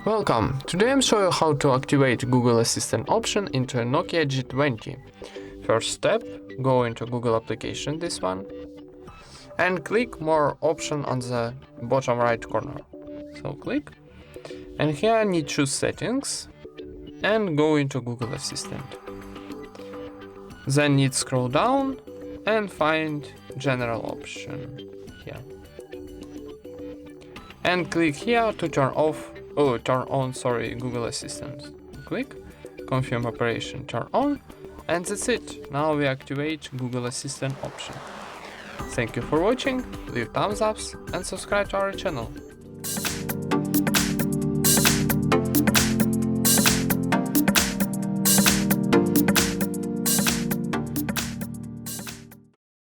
Welcome! Today I'm showing you how to activate Google Assistant option into a NOKIA G20. First step, go into Google application, this one, and click more option on the bottom right corner. So click, and here I need to choose settings and go into Google Assistant. Then need scroll down and find general option here. And click here to turn on Google Assistant. Click, confirm operation, turn on, and that's it. Now we activate Google Assistant option. Thank you for watching, leave thumbs ups and subscribe to our channel.